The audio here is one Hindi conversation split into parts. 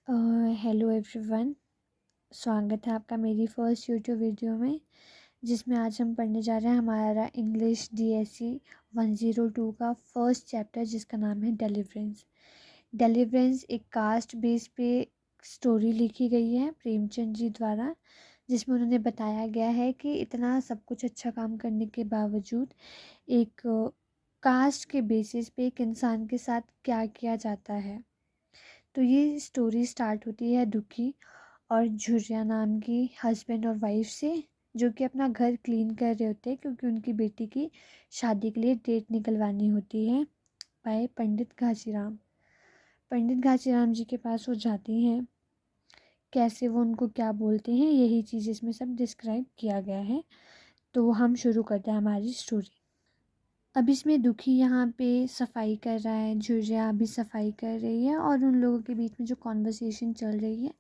Hello everyone. स्वागत है आपका मेरी फ़र्स्ट यूट्यूब वीडियो में, जिसमें आज हम पढ़ने जा रहे हैं हमारा इंग्लिश DSC 102 का फर्स्ट चैप्टर, जिसका नाम है डेलिवरेंस। डेलिवरेंस एक कास्ट बेस पे स्टोरी लिखी गई है प्रेमचंद जी द्वारा, जिसमें उन्होंने बताया गया है कि इतना सब कुछ अच्छा काम करने के बावजूद एक कास्ट के बेसिस पे एक इंसान के साथ क्या किया जाता है। तो ये स्टोरी स्टार्ट होती है दुखी और झुर्रिया नाम की हस्बैंड और वाइफ से, जो कि अपना घर क्लीन कर रहे होते हैं क्योंकि उनकी बेटी की शादी के लिए डेट निकलवानी होती है बाय पंडित घासीराम। पंडित घासीराम जी के पास वो जाती हैं, कैसे वो उनको क्या बोलते हैं, यही चीज़ इसमें सब डिस्क्राइब किया गया है। तो हम शुरू करते हैं हमारी स्टोरी। अब इसमें दुखी यहाँ पे सफाई कर रहा है, झुर्रिया भी सफाई कर रही है, और उन लोगों के बीच में जो कॉन्वर्सेशन चल रही है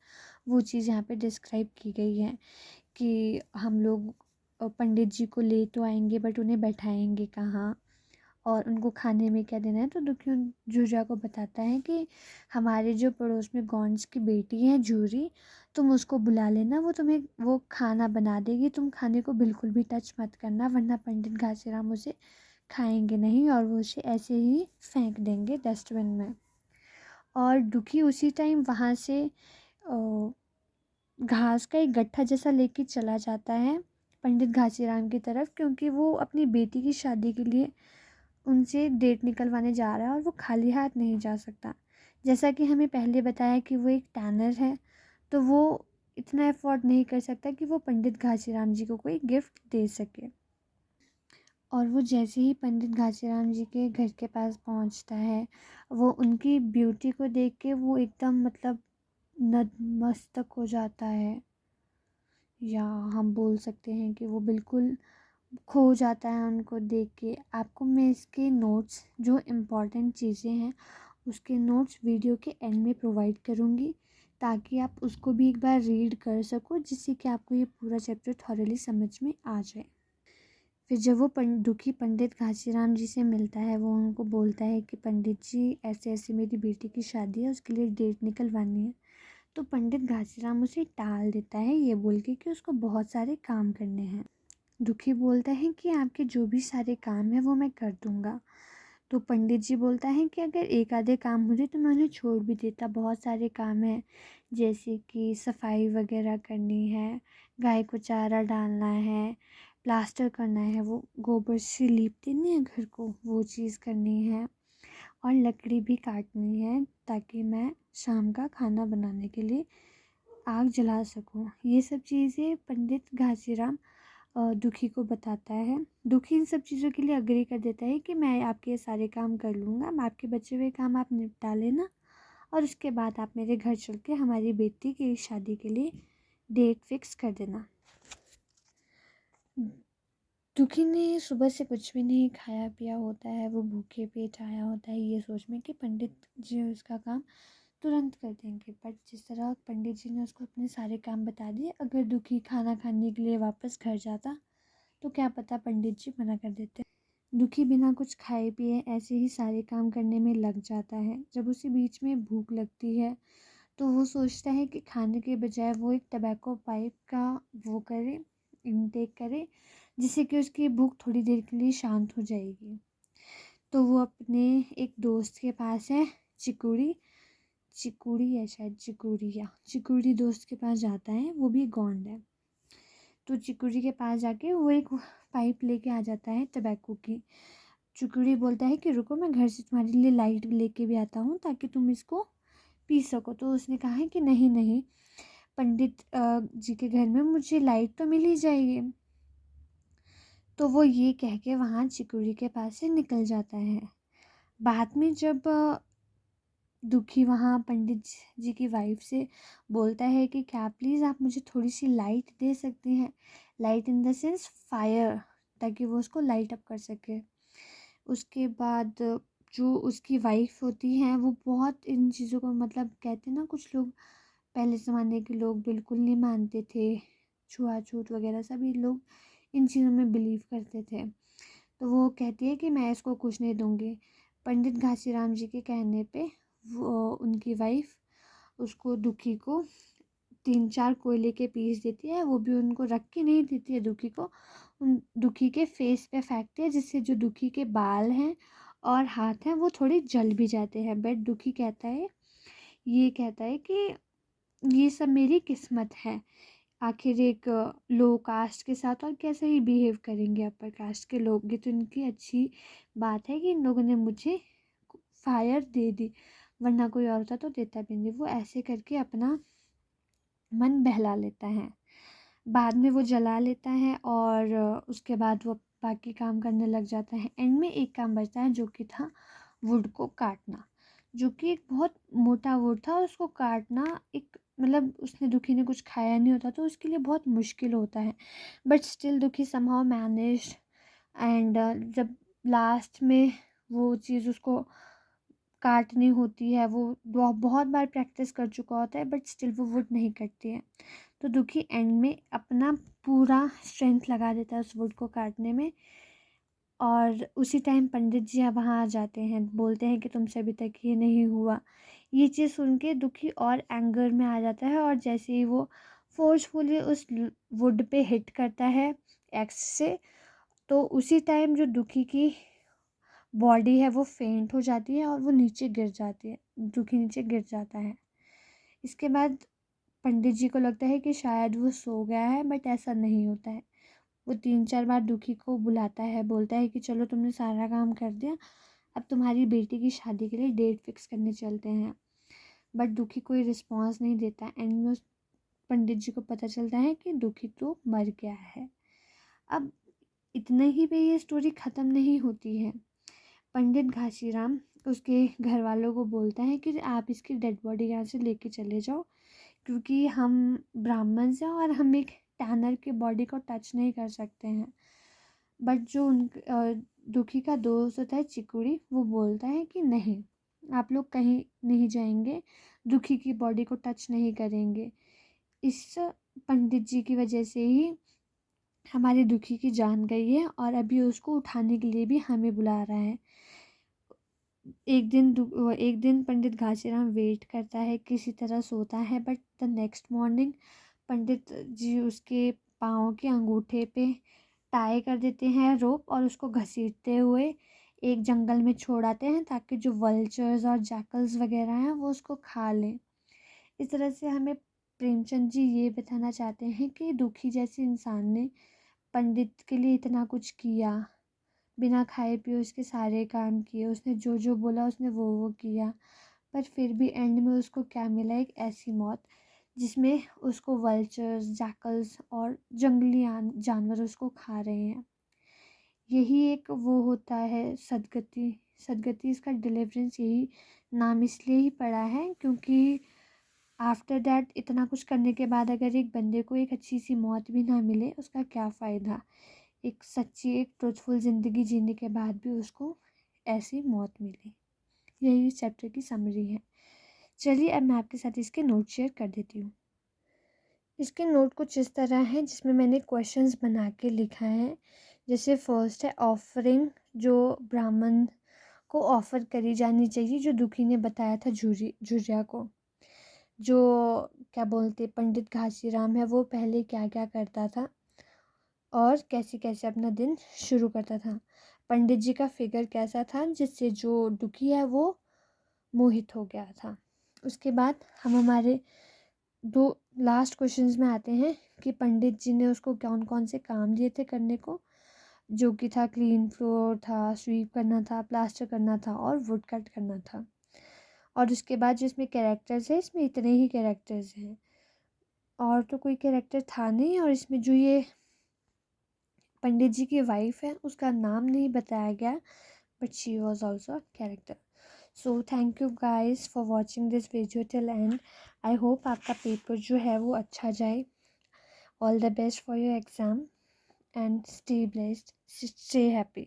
वो चीज़ यहाँ पे डिस्क्राइब की गई है कि हम लोग पंडित जी को ले तो आएंगे बट उन्हें बैठाएंगे कहाँ और उनको खाने में क्या देना है। तो दुखी उन झुर्रिया को बताता है कि हमारे जो पड़ोस में गॉन्ड्स की बेटी है झूरी, तुम उसको बुला लेना, वो तुम्हें वो खाना बना देगी, तुम खाने को बिल्कुल भी टच मत करना, वरना पंडित घासीराम उसे खाएंगे नहीं और वो उसे ऐसे ही फेंक देंगे डस्टबिन में। और दुखी उसी टाइम वहाँ से घास का एक गट्ठा जैसा लेके चला जाता है पंडित घासीराम की तरफ, क्योंकि वो अपनी बेटी की शादी के लिए उनसे डेट निकलवाने जा रहा है और वो खाली हाथ नहीं जा सकता। जैसा कि हमें पहले बताया कि वो एक टैनर है, तो वो इतना एफोर्ड नहीं कर सकता कि वो पंडित घासीराम जी को कोई गिफ्ट दे सके। और वो जैसे ही पंडित घासीराम जी के घर के पास पहुंचता है, वो उनकी ब्यूटी को देख के वो एकदम मतलब नतमस्तक हो जाता है, या हम बोल सकते हैं कि वो बिल्कुल खो जाता है उनको देख के। आपको मैं इसके नोट्स, जो इम्पॉर्टेंट चीज़ें हैं उसके नोट्स वीडियो के एंड में प्रोवाइड करूँगी, ताकि आप उसको भी एक बार रीड कर सको, जिससे कि आपको ये पूरा चैप्टर थॉरली समझ में आ जाए। फिर जब वो दुखी पंडित घासीराम जी से मिलता है, वो उनको बोलता है कि पंडित जी ऐसे ऐसे मेरी बेटी की शादी है, उसके लिए डेट निकलवानी है। तो पंडित घासीराम उसे टाल देता है ये बोल के कि उसको बहुत सारे काम करने हैं। दुखी बोलता है कि आपके जो भी सारे काम है वो मैं कर दूंगा। तो पंडित जी बोलता है कि अगर एक आधे काम मुझे तो मैं उन्हें छोड़ भी देता, बहुत सारे काम हैं, जैसे कि सफाई वगैरह करनी है, गाय को चारा डालना है, प्लास्टर करना है, वो गोबर से लीपते नहीं है घर को, वो चीज़ करनी है, और लकड़ी भी काटनी है ताकि मैं शाम का खाना बनाने के लिए आग जला सकूं। ये सब चीज़ें पंडित घासीराम दुखी को बताता है। दुखी इन सब चीज़ों के लिए अग्री कर देता है कि मैं आपके सारे काम कर लूँगा, मैं आपके बचे हुए काम आप निपटा लेना, और उसके बाद आप मेरे घर चल के हमारी बेटी की शादी के लिए डेट फिक्स कर देना। दुखी ने सुबह से कुछ भी नहीं खाया पिया होता है, वो भूखे पेट आया होता है ये सोच में कि पंडित जी उसका काम तुरंत कर देंगे। बट जिस तरह पंडित जी ने उसको अपने सारे काम बता दिए, अगर दुखी खाना खाने के लिए वापस घर जाता तो क्या पता पंडित जी मना कर देते। दुखी बिना कुछ खाए पिए ऐसे ही सारे काम करने में लग जाता है। जब उसे बीच में भूख लगती है तो वो सोचता है कि खाने के बजाय वो एक टबैको पाइप का वो करे, इनटेक करे, जिससे कि उसकी भूख थोड़ी देर के लिए शांत हो जाएगी। तो वो अपने एक दोस्त के पास है, चिकुड़ी चिकुड़ी है शायद, चिकुड़ी दोस्त के पास जाता है, वो भी गॉन्ड है। तो चिकुड़ी के पास जाके वो एक पाइप लेके आ जाता है टबैको की। चिकुड़ी बोलता है कि रुको, मैं घर से तुम्हारे लिए लाइट लेके भी आता हूँ ताकि तुम इसको पी सको। तो उसने कहा है कि नहीं नहीं, पंडित जी के घर में मुझे लाइट तो मिल ही जाएगी। तो वो ये कह के वहाँ चिकुड़ी के पास से निकल जाता है। बाद में जब दुखी वहाँ पंडित जी की वाइफ से बोलता है कि क्या प्लीज़ आप मुझे थोड़ी सी लाइट दे सकती हैं, light in the sense fire, ताकि वो उसको लाइट अप कर सके। उसके बाद जो उसकी वाइफ होती हैं वो बहुत इन चीज़ों को, मतलब कहते हैं ना कुछ लोग, पहले ज़माने के लोग बिल्कुल नहीं मानते थे, छुआछूत वगैरह सभी लोग इन चीज़ों में बिलीव करते थे। तो वो कहती है कि मैं इसको कुछ नहीं दूँगी। पंडित घासीराम जी के कहने पे वो उनकी वाइफ उसको दुखी को 3-4 कोयले के पीस देती है, वो भी उनको रख के नहीं देती है दुखी को, उन दुखी के फेस पे फेंकती है, जिससे जो दुखी के बाल हैं और हाथ हैं वो थोड़े जल भी जाते हैं। बट दुखी कहता है कि ये सब मेरी किस्मत है, आखिर एक लो कास्ट के साथ और कैसे ही बिहेव करेंगे अपर कास्ट के लोग, ये तो इनकी अच्छी बात है कि इन लोगों ने मुझे फायर दे दी, वरना कोई और होता तो देता भी नहीं। वो ऐसे करके अपना मन बहला लेता है। बाद में वो जला लेता है और उसके बाद वो बाकी काम करने लग जाता है। एंड में एक काम बचता है जो कि था वुड को काटना, जो कि एक बहुत मोटा वुड था। उसको काटना एक मतलब उसने दुखी ने कुछ खाया नहीं होता तो उसके लिए बहुत मुश्किल होता है, बट स्टिल दुखी समहाउ मैनेज। एंड जब लास्ट में वो चीज़ उसको काटनी होती है, वो बहुत बार प्रैक्टिस कर चुका होता है, बट स्टिल वो वुड नहीं कटती है। तो दुखी एंड में अपना पूरा स्ट्रेंथ लगा देता है उस वुड को काटने में। और उसी टाइम पंडित जी वहाँ आ जाते हैं, बोलते हैं कि तुमसे अभी तक ये नहीं हुआ। ये चीज़ सुन के दुखी और एंगर में आ जाता है, और जैसे ही वो फोर्सफुली उस वुड पे हिट करता है एक्स से, तो उसी टाइम जो दुखी की बॉडी है वो फेंट हो जाती है और वो नीचे गिर जाती है, दुखी नीचे गिर जाता है। इसके बाद पंडित जी को लगता है कि शायद वो सो गया है, बट ऐसा नहीं होता है। वो 3-4 बार दुखी को बुलाता है, बोलता है कि चलो तुमने सारा काम कर दिया, अब तुम्हारी बेटी की शादी के लिए डेट फिक्स करने चलते हैं। बट दुखी कोई रिस्पॉन्स नहीं देता। एंड में उस पंडित जी को पता चलता है कि दुखी तो मर गया है। अब इतने ही पे ये स्टोरी ख़त्म नहीं होती है। पंडित घासीराम उसके घर वालों को बोलता है कि आप इसकी डेड बॉडी यहाँ से लेके चले जाओ, क्योंकि हम ब्राह्मण हैं और हम एक टैनर की बॉडी को टच नहीं कर सकते हैं। बट जो दुखी का दोस्त होता है चिकुड़ी, वो बोलता है कि नहीं, आप लोग कहीं नहीं जाएंगे, दुखी की बॉडी को टच नहीं करेंगे। इस पंडित जी की वजह से ही हमारे दुखी की जान गई है, और अभी उसको उठाने के लिए भी हमें बुला रहा है। एक दिन पंडित घासीराम वेट करता है, किसी तरह सोता है, बट द नेक्स्ट मॉर्निंग पंडित जी उसके पाँव के अंगूठे पे टाई कर देते हैं रोप, और उसको घसीटते हुए एक जंगल में छोड़ आते हैं, ताकि जो वल्चर्स और जैकल्स वगैरह हैं वो उसको खा लें। इस तरह से हमें प्रेमचंद जी ये बताना चाहते हैं कि दुखी जैसे इंसान ने पंडित के लिए इतना कुछ किया, बिना खाए पिए उसके सारे काम किए, उसने जो जो बोला उसने वो किया, पर फिर भी एंड में उसको क्या मिला, एक ऐसी मौत जिसमें उसको वल्चर्स, जैकल्स और जंगली जानवर उसको खा रहे हैं। यही एक वो होता है सदगति। सदगति इसका डिलीवरेंस यही नाम इसलिए ही पड़ा है क्योंकि आफ्टर दैट इतना कुछ करने के बाद अगर एक बंदे को एक अच्छी सी मौत भी ना मिले, उसका क्या फ़ायदा। एक सच्ची एक ट्रुथफुल ज़िंदगी जीने के बाद भी उसको ऐसी मौत मिली। यही इस चैप्टर की समरी है। चलिए अब मैं आपके साथ इसके नोट शेयर कर देती हूँ। इसके नोट कुछ इस तरह है, जिसमें मैंने क्वेश्चंस बना के लिखा है। जैसे फर्स्ट है ऑफरिंग, जो ब्राह्मण को ऑफ़र करी जानी चाहिए, जो दुखी ने बताया था झुर्रिया को। जो क्या बोलते पंडित घासीराम है, वो पहले क्या क्या करता था और कैसे कैसे अपना दिन शुरू करता था। पंडित जी का फिगर कैसा था, जिससे जो दुखी है वो मोहित हो गया था। उसके बाद हम हमारे दो लास्ट क्वेश्चंस में आते हैं कि पंडित जी ने उसको कौन कौन से काम दिए थे करने को, जो कि था क्लीन फ्लोर था, स्वीप करना था, प्लास्टर करना था और वुड कट करना था। और उसके बाद जो इसमें कैरेक्टर्स है, इसमें इतने ही कैरेक्टर्स हैं और तो कोई कैरेक्टर था नहीं। और इसमें जो ये पंडित जी की वाइफ है उसका नाम नहीं बताया गया, but she was also a character. So thank you guys for watching this video till and. I hope आपका पेपर जो है वो अच्छा जाए। All the best for your exam and stay blessed, stay happy.